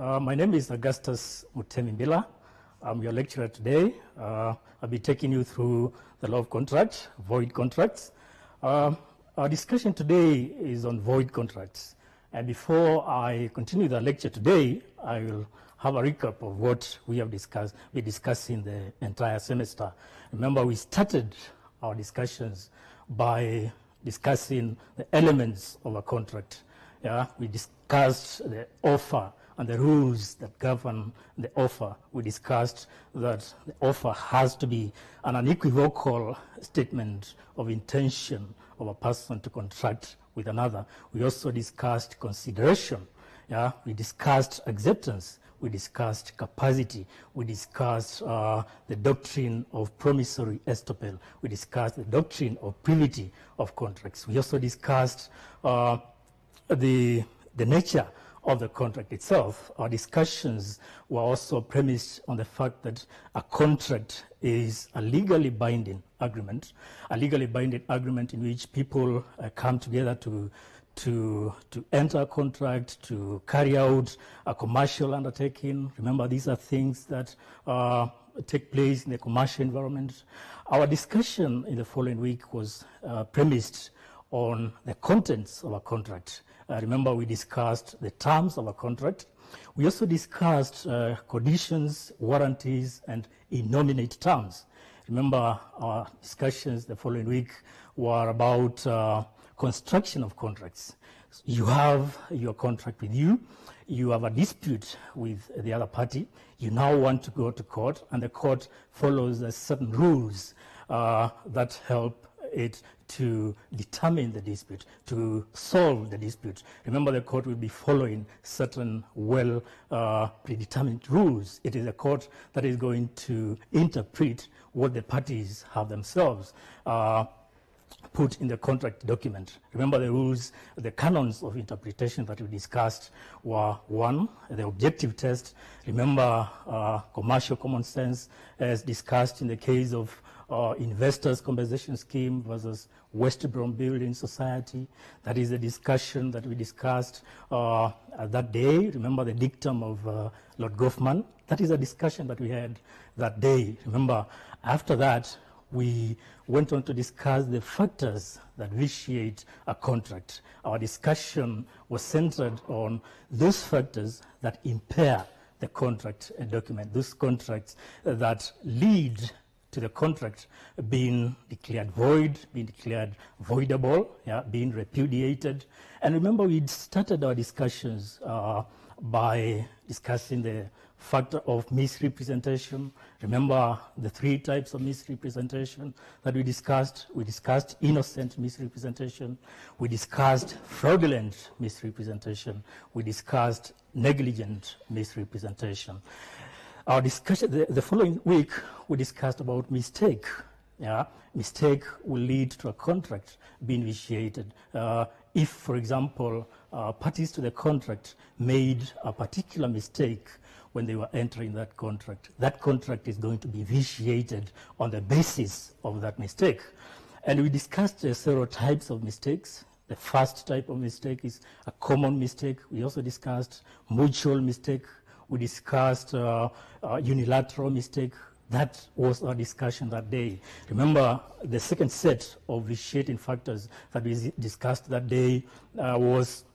My name is Augustus Mutemimbila. I'm your lecturer today. I'll be taking you through the law of contract, void contracts. Our discussion today is on void contracts. And before I continue the lecture today, I will have a recap of what we have discussed. We discussed in the entire semester. Remember, we started our discussions by discussing the elements of a contract. Yeah, we discussed the offer and the rules that govern the offer. We discussed that the offer has to be an unequivocal statement of intention of a person to contract with another. We also discussed consideration. Yeah, we discussed acceptance. We discussed capacity. We discussed the doctrine of promissory estoppel. We discussed the doctrine of privity of contracts. We also discussed the nature of the contract itself. Our discussions were also premised on the fact that a contract is a legally binding agreement in which people come together to enter a contract, to carry out a commercial undertaking. Remember, these are things that take place in the commercial environment. Our discussion in the following week was premised on the contents of a contract. Remember, we discussed the terms of a contract. We also discussed conditions, warranties, and innominate terms. Remember, our discussions the following week were about construction of contracts. You have your contract with you. You have a dispute with the other party. You now want to go to court, and the court follows certain rules that help it to determine the dispute, to solve the dispute. Remember, the court will be following certain well predetermined rules. It is a court that is going to interpret what the parties have themselves put in the contract document. Remember, the rules, the canons of interpretation that we discussed were: one, the objective test. Remember, commercial common sense, as discussed in the case of investors' compensation scheme versus West Brom Building Society. That is a discussion that we discussed that day. Remember the dictum of Lord Goffman. That is a discussion that we had that day. Remember, after that, we went on to discuss the factors that vitiate a contract. Our discussion was centered on those factors that impair the contract document, those contracts that lead to the contract being declared void, being declared voidable, yeah, being repudiated. And remember, we started our discussions by discussing the factor of misrepresentation. Remember the three types of misrepresentation that we discussed. We discussed innocent misrepresentation. We discussed fraudulent misrepresentation. We discussed negligent misrepresentation. Our discussion, the following week, we discussed about mistake. Yeah, mistake will lead to a contract being vitiated. If, for example, parties to the contract made a particular mistake when they were entering that contract is going to be vitiated on the basis of that mistake. And we discussed several types of mistakes. The first type of mistake is a common mistake. We also discussed mutual mistake. We discussed unilateral mistake. That was our discussion that day. Remember, the second set of vitiating factors that we discussed that day was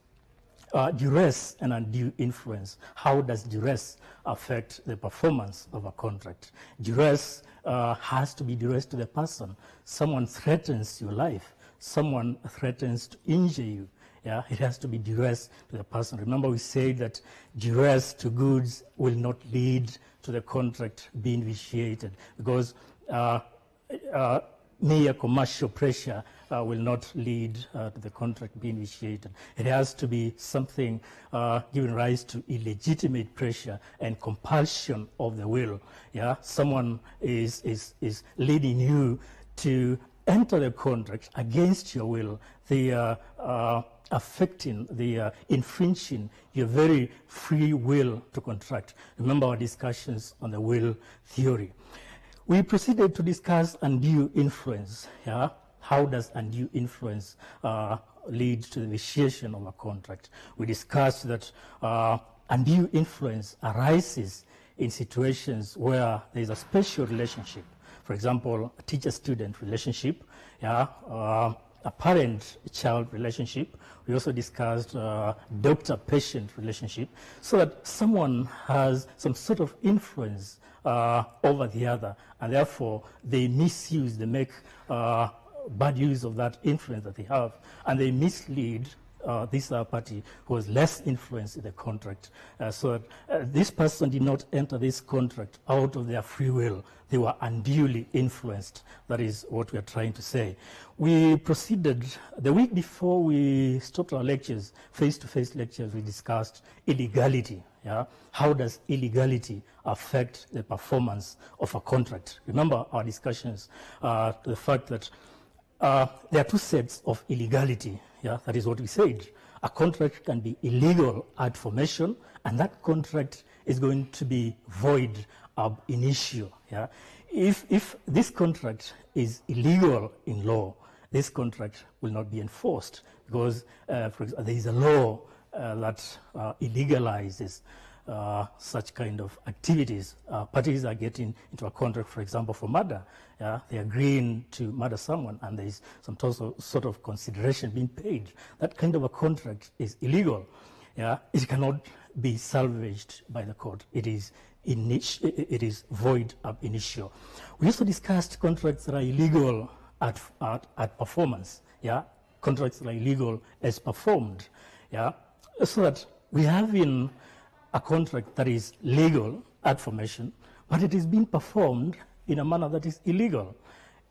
duress and undue influence. How does duress affect the performance of a contract? Duress has to be duress to the person. Someone threatens your life. Someone threatens to injure you. Yeah, it has to be duress to the person. Remember, we said that duress to goods will not lead to the contract being vitiated, because mere commercial pressure will not lead to the contract being vitiated. It has to be something giving rise to illegitimate pressure and compulsion of the will. Yeah, someone is leading you to enter the contract against your will. They are affecting, infringing your very free will to contract. Remember our discussions on the will theory. We proceeded to discuss undue influence. Yeah? How does undue influence lead to the vitiation of a contract? We discussed that undue influence arises in situations where there is a special relationship. For example, a teacher-student relationship, yeah, a parent-child relationship. We also discussed doctor-patient relationship, so that someone has some sort of influence over the other, and therefore they misuse, they make bad use of that influence that they have, and they mislead this party who has less influence in the contract, so that this person did not enter this contract out of their free will. They were unduly influenced. That is what we are trying to say. We proceeded, the week before we stopped our lectures, face-to-face lectures, we discussed illegality. Yeah? How does illegality affect the performance of a contract? Remember our discussions, the fact that there are two sets of illegality. Yeah, that is what we said. A contract can be illegal at formation, and that contract is going to be void ab initio. Yeah? If this contract is illegal in law, this contract will not be enforced, because for example, there is a law that illegalizes such kind of activities. Parties are getting into a contract, for example, for murder. Yeah? They are agreeing to murder someone, and there is some sort of consideration being paid. That kind of a contract is illegal. Yeah? It cannot be salvaged by the court. It is void ab initio. We also discussed contracts that are illegal at performance. Yeah? Contracts that are illegal as performed. Yeah? So that we have in a contract that is legal at formation, but it is being performed in a manner that is illegal.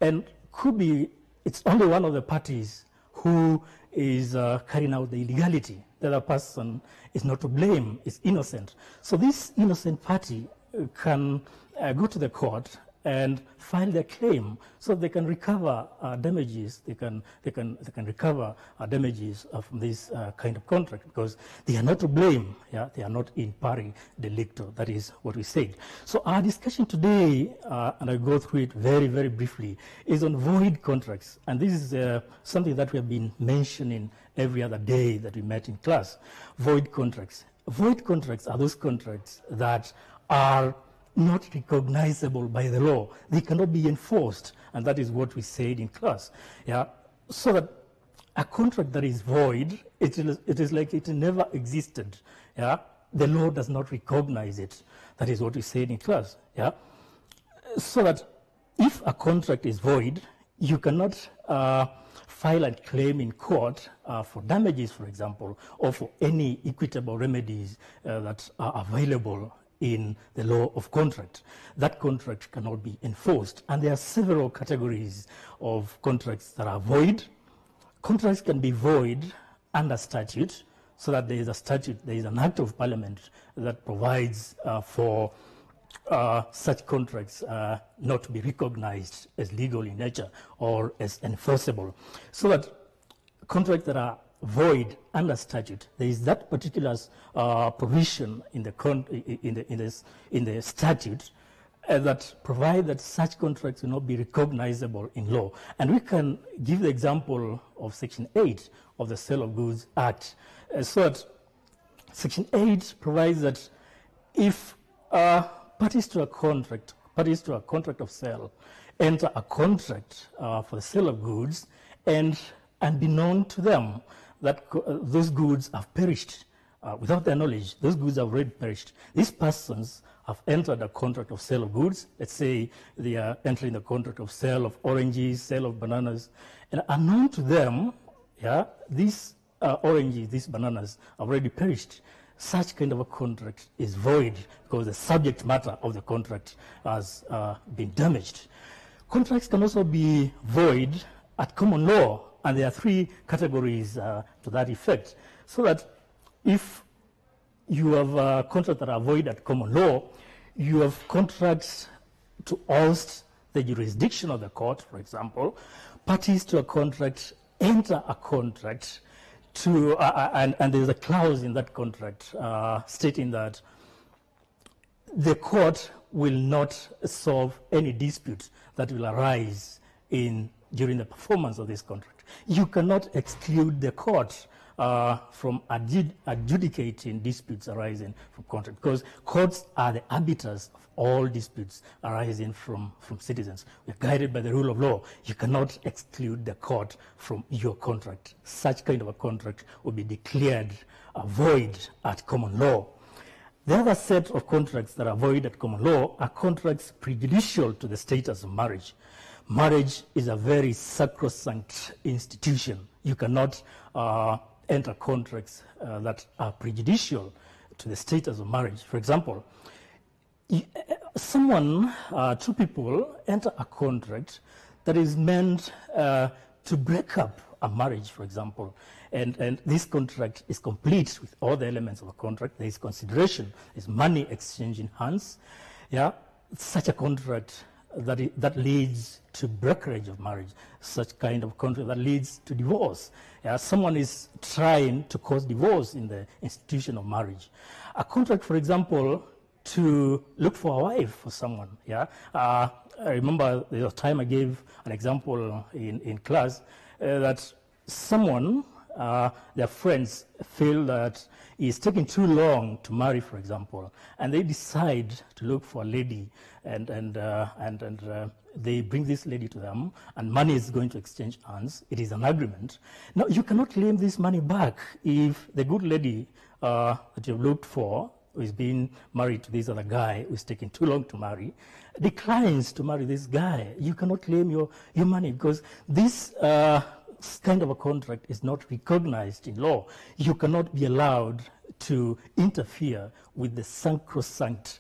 And could be, it's only one of the parties who is carrying out the illegality. The other person is not to blame, is innocent. So this innocent party can go to the court and file their claim, so they can recover damages. They can recover damages from this kind of contract, because they are not to blame. Yeah, they are not in pari delicto. That is what we said. So our discussion today, and I go through it very, very briefly, is on void contracts, and this is something that we have been mentioning every other day that we met in class. Void contracts. Void contracts are those contracts that are not recognizable by the law. They cannot be enforced, and that is what we said in class. Yeah, so that a contract that is void, it is like it never existed. Yeah, the law does not recognize it. That is what we said in class. Yeah, so that if a contract is void, you cannot file a claim in court for damages, for example, or for any equitable remedies that are available in the law of contract. That contract cannot be enforced. And there are several categories of contracts that are void. Contracts can be void under statute, so that there is a statute, there is an act of parliament that provides for such contracts not to be recognized as legal in nature or as enforceable. So that contracts that are void under statute, there is that particular provision in the statute that provide that such contracts will not be recognizable in law. And we can give the example of Section 8 of the Sale of Goods Act. So that Section 8 provides that if parties to a contract of sale enter a contract for the sale of goods, and unbeknown to them, that those goods have perished without their knowledge. Those goods have already perished. These persons have entered a contract of sale of goods. Let's say they are entering the contract of sale of oranges, sale of bananas, and unknown to them, yeah, these oranges, these bananas have already perished. Such kind of a contract is void, because the subject matter of the contract has been damaged. Contracts can also be void at common law, and there are three categories to that effect. So that if you have contracts that are void at common law, you have contracts to oust the jurisdiction of the court, for example. Parties to a contract enter a contract to, and there's a clause in that contract stating that the court will not solve any dispute that will arise during the performance of this contract. You cannot exclude the court from adjudicating disputes arising from contract, because courts are the arbiters of all disputes arising from citizens. We're guided by the rule of law. You cannot exclude the court from your contract. Such kind of a contract will be declared void at common law. The other set of contracts that are void at common law are contracts prejudicial to the status of marriage. Marriage is a very sacrosanct institution. You cannot enter contracts that are prejudicial to the status of marriage. For example, two people enter a contract that is meant to break up a marriage, for example, and this contract is complete with all the elements of a contract. There is consideration, there's money exchanging hands. Yeah, such a contract that leads to breakage of marriage, such kind of contract that leads to divorce. Yeah, someone is trying to cause divorce in the institution of marriage. A contract, for example, to look for a wife for someone. Yeah, I remember the time I gave an example in class that someone, their friends feel that it's taking too long to marry, for example, and they decide to look for a lady, and they bring this lady to them, and money is going to exchange hands. It is an agreement. Now, you cannot claim this money back if the good lady that you've looked for, who is being married to this other guy who is taking too long to marry, declines to marry this guy. You cannot claim your money because this kind of a contract is not recognized in law. You cannot be allowed to interfere with the sacrosanct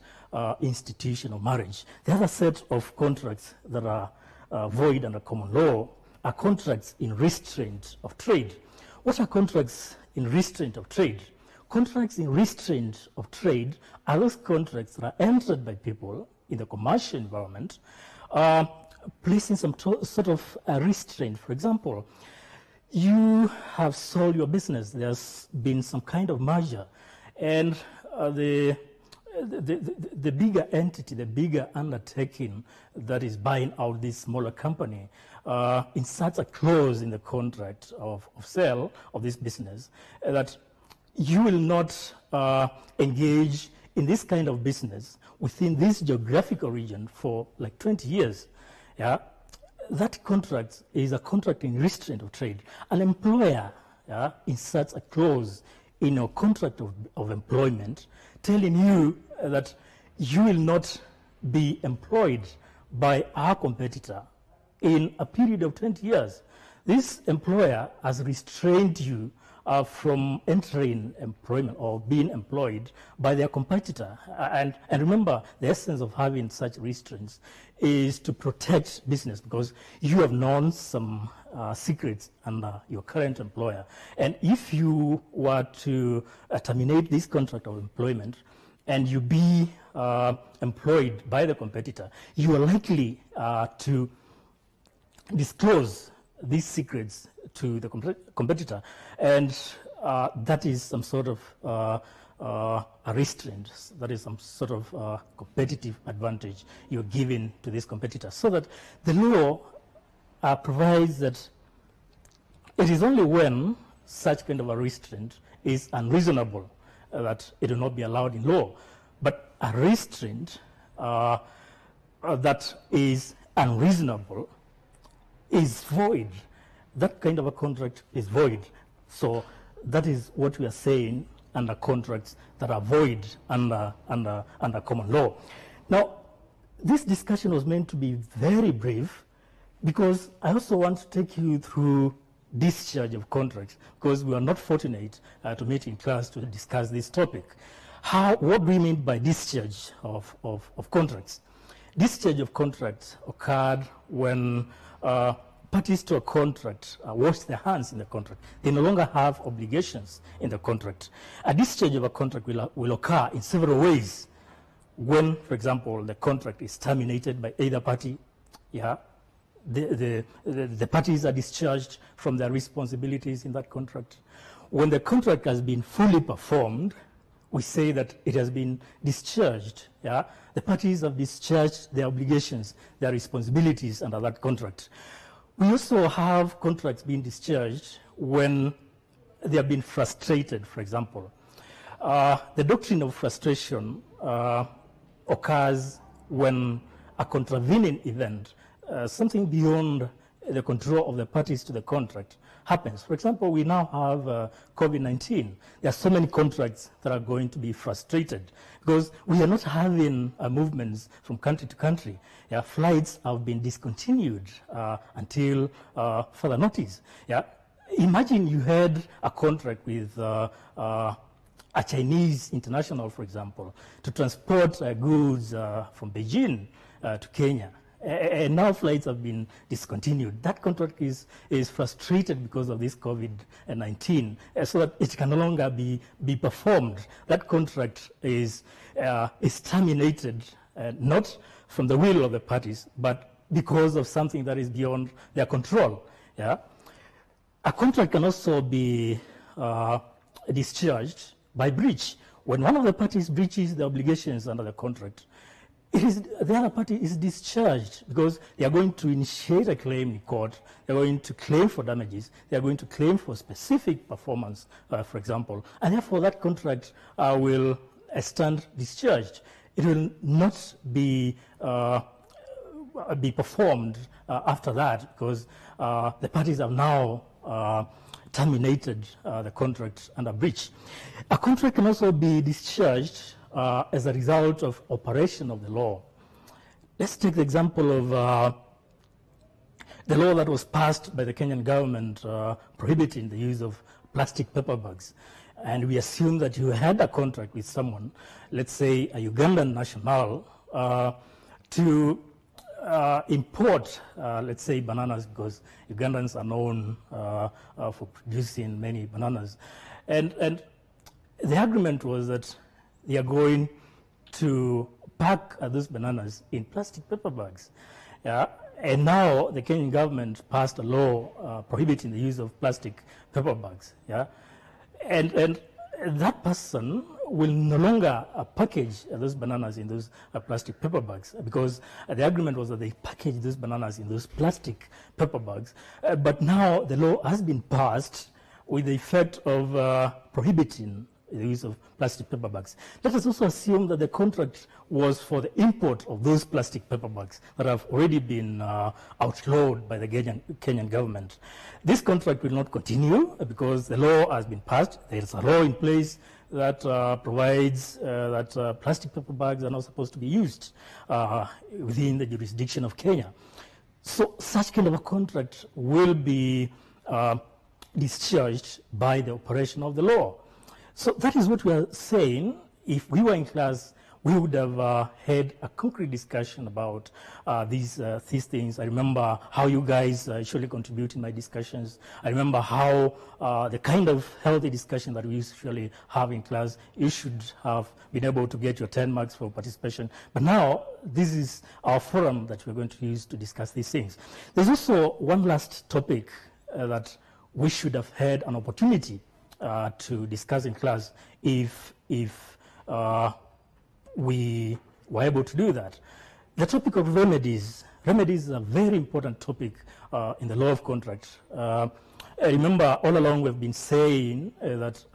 institution of marriage. The other set of contracts that are void under common law are contracts in restraint of trade. What are contracts in restraint of trade? Contracts in restraint of trade are those contracts that are entered by people in the commercial environment, placing some sort of restraint. For example, you have sold your business. There's been some kind of merger, and the bigger entity, the bigger undertaking that is buying out this smaller company inserts a clause in the contract of sale of this business that you will not engage in this kind of business within this geographical region for like 20 years. Yeah, that contract is a contract in restraint of trade. An employer inserts a clause in a contract of employment telling you that you will not be employed by our competitor in a period of 20 years. This employer has restrained you from entering employment or being employed by their competitor. And remember, the essence of having such restraints is to protect business, because you have known some secrets under your current employer. And if you were to terminate this contract of employment and you be employed by the competitor, you are likely to disclose these secrets to the competitor, and that is some sort of a restraint. That is some sort of competitive advantage you're giving to this competitor. So that the law provides that it is only when such kind of a restraint is unreasonable that it will not be allowed in law. But a restraint that is unreasonable is void. That kind of a contract is void. So that is what we are saying under contracts that are void under common law. Now, this discussion was meant to be very brief because I also want to take you through discharge of contracts, because we are not fortunate to meet in class to discuss this topic. What do we mean by discharge of contracts? Discharge of contracts occurred when parties to a contract wash their hands in the contract. They no longer have obligations in the contract. A discharge of a contract will occur in several ways. When, for example, the contract is terminated by either party, the parties are discharged from their responsibilities in that contract. When the contract has been fully performed, we say that it has been discharged. Yeah? The parties have discharged their obligations, their responsibilities under that contract. We also have contracts being discharged when they have been frustrated, for example. The doctrine of frustration occurs when a contravening event, something beyond the control of the parties to the contract, happens. For example, we now have COVID-19. There are so many contracts that are going to be frustrated because we are not having movements from country to country. Yeah, flights have been discontinued until further notice. Yeah. Imagine you had a contract with a Chinese international, for example, to transport goods from Beijing to Kenya. And now flights have been discontinued. That contract is frustrated because of this COVID-19, so that it can no longer be performed. That contract is terminated, not from the will of the parties, but because of something that is beyond their control. Yeah? A contract can also be discharged by breach. When one of the parties breaches the obligations under the contract, the other party is discharged because they are going to initiate a claim in court. They are going to claim for damages. They are going to claim for specific performance, for example. And therefore, that contract will stand discharged. It will not be performed after that because the parties have now terminated the contract under breach. A contract can also be discharged as a result of operation of the law. Let's take the example of the law that was passed by the Kenyan government prohibiting the use of plastic paper bags. And we assume that you had a contract with someone, let's say a Ugandan national, to import, let's say, bananas, because Ugandans are known for producing many bananas. And the agreement was that they are going to pack those bananas in plastic paper bags. Yeah? And now the Kenyan government passed a law prohibiting the use of plastic paper bags. Yeah? And that person will no longer package those bananas in those plastic paper bags because the agreement was that they package those bananas in those plastic paper bags. But now the law has been passed with the effect of prohibiting the use of plastic paper bags. Let us also assume that the contract was for the import of those plastic paper bags that have already been outlawed by the Kenyan government. This contract will not continue because the law has been passed. There is a law in place that provides that plastic paper bags are not supposed to be used within the jurisdiction of Kenya. So such kind of a contract will be discharged by the operation of the law. So that is what we are saying. If we were in class, we would have had a concrete discussion about these things. I remember how you guys usually contribute in my discussions. I remember how the kind of healthy discussion that we usually have in class, you should have been able to get your 10 marks for participation. But now, this is our forum that we're going to use to discuss these things. There's also one last topic that we should have had an opportunity to discuss in class if we were able to do that. The topic of remedies. Remedies is a very important topic in the law of contract. Remember, all along we've been saying that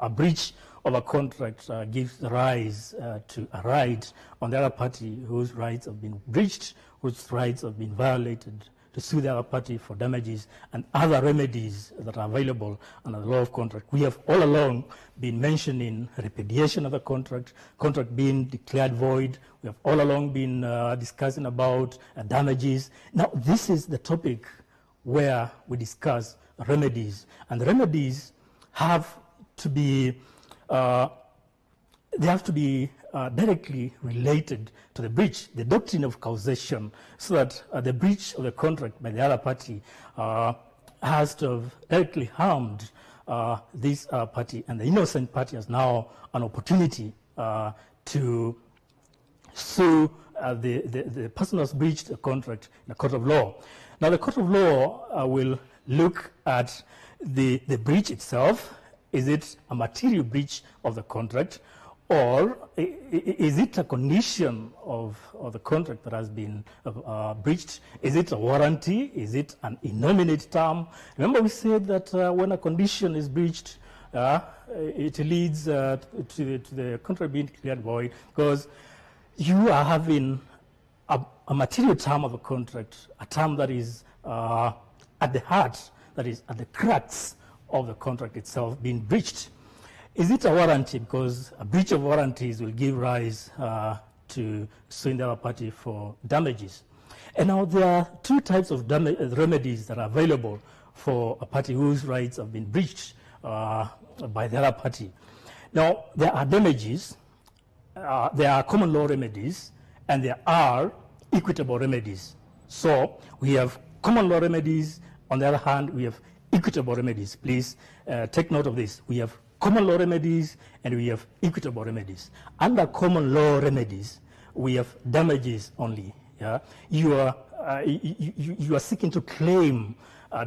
a breach of a contract gives rise to a right on the other party whose rights have been breached, whose rights have been violated, to sue the other party for damages and other remedies that are available under the law of contract. We have all along been mentioning repudiation of the contract, contract being declared void. We have all along been discussing about damages. Now, this is the topic where we discuss remedies. And the remedies have to be directly related to the breach, the doctrine of causation, so that the breach of the contract by the other party has to have directly harmed this party, and the innocent party has now an opportunity to sue the person who has breached the contract in the court of law. Now, the court of law will look at the breach itself. Is it a material breach of the contract, or is it a condition of the contract that has been breached? Is it a warranty? Is it an innominate term? Remember we said that when a condition is breached, it leads to the contract being declared void, because you are having a material term of a contract, a term that is at the heart, that is at the crux of the contract itself being breached. Is it a warranty? Because a breach of warranties will give rise to suing the other party for damages. And now there are two types of remedies that are available for a party whose rights have been breached by the other party. Now, there are damages, there are common law remedies, and there are equitable remedies. So we have common law remedies. On the other hand, we have equitable remedies. Please take note of this. We have common law remedies and we have equitable remedies. Under common law remedies, we have damages only. Yeah? You are seeking to claim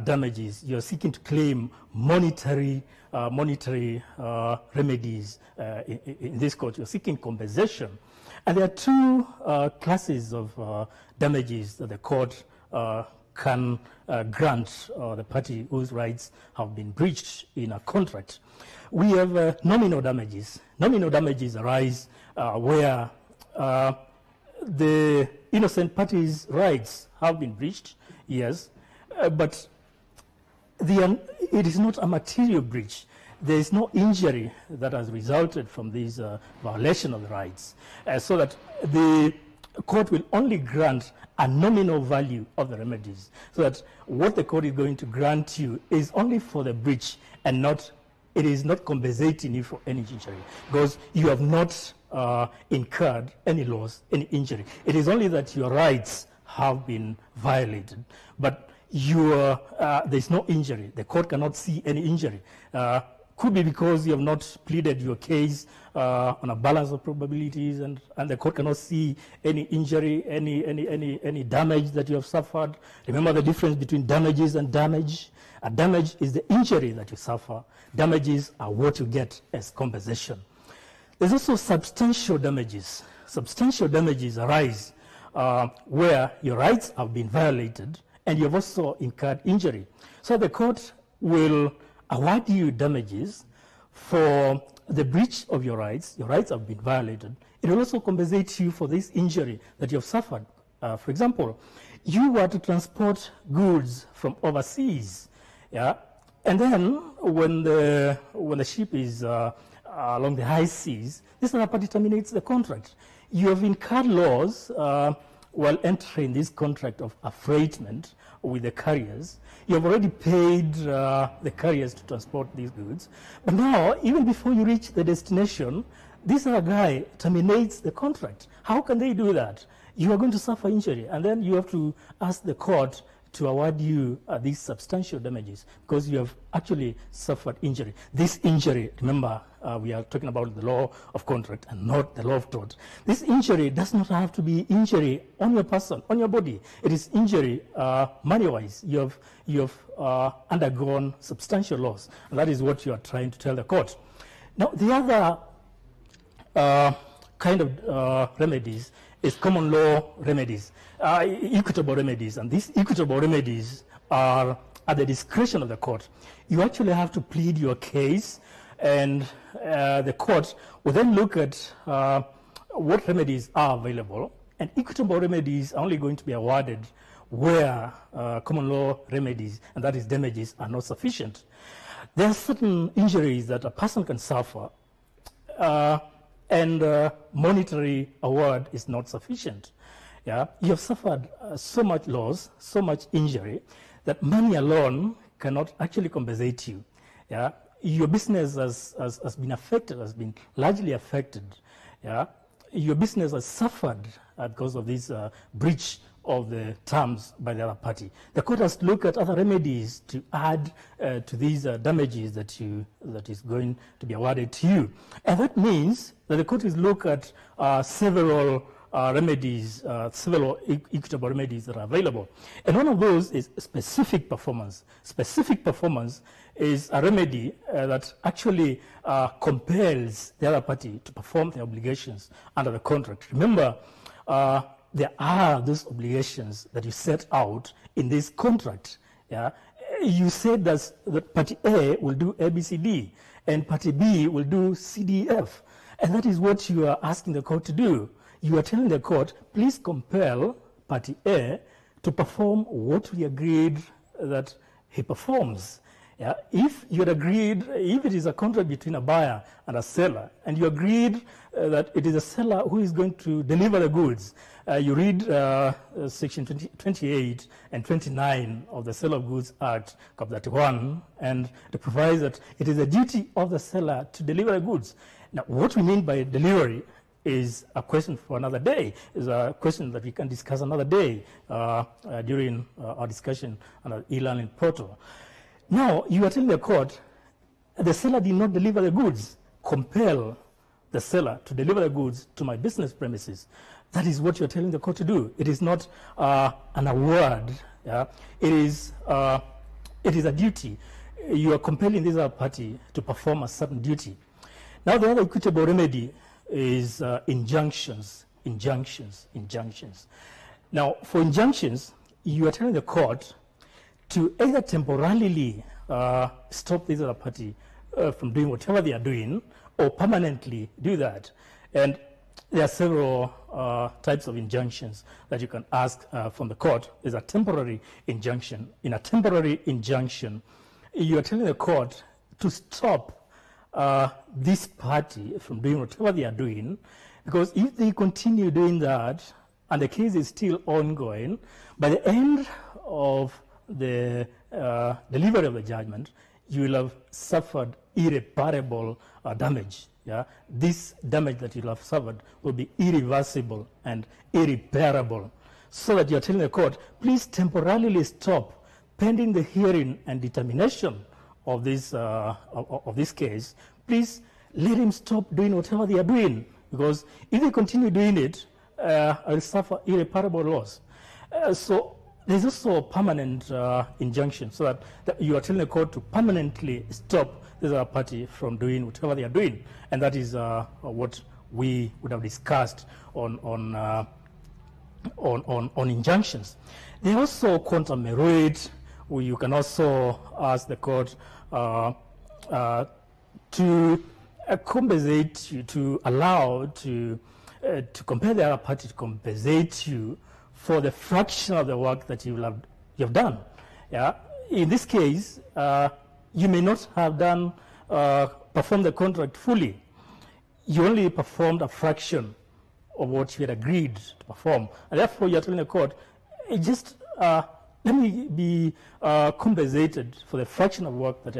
damages. You are seeking to claim monetary remedies. In this court, you are seeking compensation. And there are two classes of damages that the court can grant the party whose rights have been breached in a contract. We have nominal damages. Nominal damages arise where the innocent party's rights have been breached, yes, but it is not a material breach. There is no injury that has resulted from this violation of the rights, so that the court will only grant a nominal value of the remedies, so that what the court is going to grant you is only for the breach and not, it is not compensating you for any injury, because you have not incurred any loss, any injury. It is only that your rights have been violated, but there's no injury. The court cannot see any injury. Could be because you have not pleaded your case on a balance of probabilities, and the court cannot see any injury, any damage that you have suffered. Remember the difference between damages and damage. A damage is the injury that you suffer. Damages are what you get as compensation. There's also substantial damages. Substantial damages arise where your rights have been violated and you've also incurred injury. So the court will award you damages for the breach of your rights. Your rights have been violated. It will also compensate you for this injury that you have suffered. For example, you were to transport goods from overseas, yeah, and then when the ship is along the high seas, this other party terminates the contract. You have incurred loss while entering this contract of affreightment with the carriers. You have already paid the carriers to transport these goods. But now, even before you reach the destination, this other guy terminates the contract. How can they do that? You are going to suffer injury, and then you have to ask the court to award you these substantial damages because you have actually suffered injury. This injury, remember, we are talking about the law of contract and not the law of tort. This injury does not have to be injury on your person, on your body. It is injury money-wise. You have undergone substantial loss, and that is what you are trying to tell the court. Now, the other kind of remedies is common law remedies, equitable remedies, and these equitable remedies are at the discretion of the court. You actually have to plead your case, and the court will then look at what remedies are available, and equitable remedies are only going to be awarded where common law remedies, and that is damages, are not sufficient. There are certain injuries that a person can suffer, and monetary award is not sufficient. Yeah? You have suffered so much loss, so much injury, that money alone cannot actually compensate you. Yeah? Your business has been affected, has been largely affected. Yeah? Your business has suffered because of this breach of the terms by the other party. The court has to look at other remedies to add to these damages that is going to be awarded to you. And that means that the court is look at several remedies, several equitable remedies that are available. And one of those is specific performance. Specific performance is a remedy that actually compels the other party to perform their obligations under the contract. Remember, there are those obligations that you set out in this contract. Yeah? You said that party A will do A, B, C, D, and party B will do C, D, F. And that is what you are asking the court to do. You are telling the court, please compel party A to perform what we agreed that he performs. Yeah? If you had agreed, if it is a contract between a buyer and a seller, and you agreed that it is a seller who is going to deliver the goods, you read section 28 and 29 of the Sale of Goods Act, Cap 31, and it provides that it is a duty of the seller to deliver the goods. Now, what we mean by delivery is a question for another day, is a question that we can discuss another day during our discussion on the e-learning portal. Now, you are telling the court, the seller did not deliver the goods. Compel the seller to deliver the goods to my business premises. That is what you're telling the court to do. It is not an award. Yeah? It is a duty. You are compelling this other party to perform a certain duty. Now, the other equitable remedy is injunctions. Now, for injunctions, you are telling the court to either temporarily stop this other party from doing whatever they are doing, or permanently do that. And there are several types of injunctions that you can ask from the court. There's a temporary injunction. In a temporary injunction, you are telling the court to stop this party from doing whatever they are doing, because if they continue doing that and the case is still ongoing, by the end of the delivery of the judgment, you will have suffered irreparable damage. Yeah? This damage that you will have suffered will be irreversible and irreparable. So that you are telling the court, please temporarily stop pending the hearing and determination of this case. Please let him stop doing whatever they are doing, because if they continue doing it, I will suffer irreparable loss. So there's also a permanent injunction, so that you are telling the court to permanently stop this other party from doing whatever they are doing, and that is what we would have discussed on injunctions. There are also contra meruit, where you can also ask the court to compensate you, to allow to compel the other party to compensate you for the fraction of the work that you have done. Yeah? In this case, you may not have done performed the contract fully. You only performed a fraction of what you had agreed to perform, and therefore you are telling the court, just let me be compensated for the fraction of work that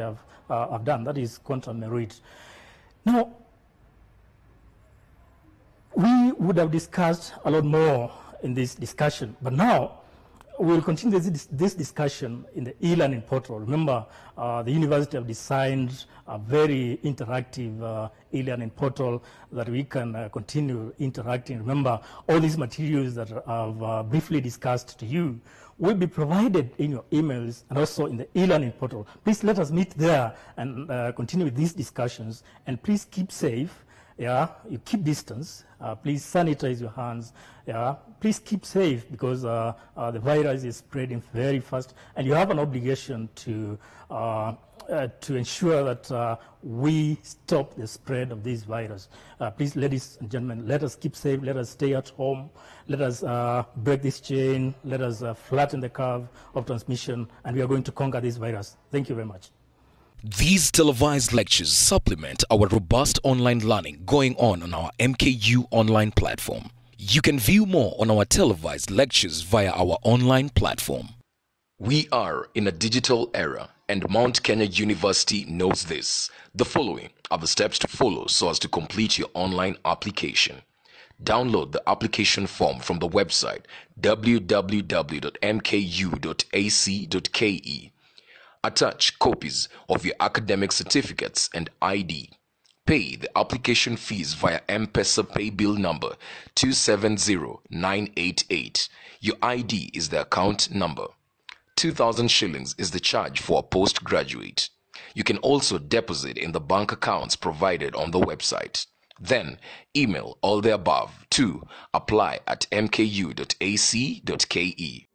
I've done. That is contra meruit. Now, we would have discussed a lot more in this discussion, but now we'll continue this discussion in the e-learning portal. Remember, the university have designed a very interactive e-learning portal that we can continue interacting. Remember, all these materials that I've briefly discussed to you will be provided in your emails and also in the e-learning portal. Please let us meet there and continue with these discussions. And please keep safe. Yeah, you keep distance. Please sanitize your hands. Yeah, please keep safe, because the virus is spreading very fast, and you have an obligation to ensure that we stop the spread of this virus. Please, ladies and gentlemen, let us keep safe. Let us stay at home. Let us break this chain. Let us flatten the curve of transmission, and we are going to conquer this virus. Thank you very much. These televised lectures supplement our robust online learning going on our MKU online platform. You can view more on our televised lectures via our online platform. We are in a digital era, and Mount Kenya University knows this. The following are the steps to follow so as to complete your online application. Download the application form from the website www.mku.ac.ke. Attach copies of your academic certificates and ID. Pay the application fees via M-Pesa pay bill number 270988. Your ID is the account number. 2,000 shillings is the charge for a postgraduate. You can also deposit in the bank accounts provided on the website. Then, email all the above to apply@mku.ac.ke.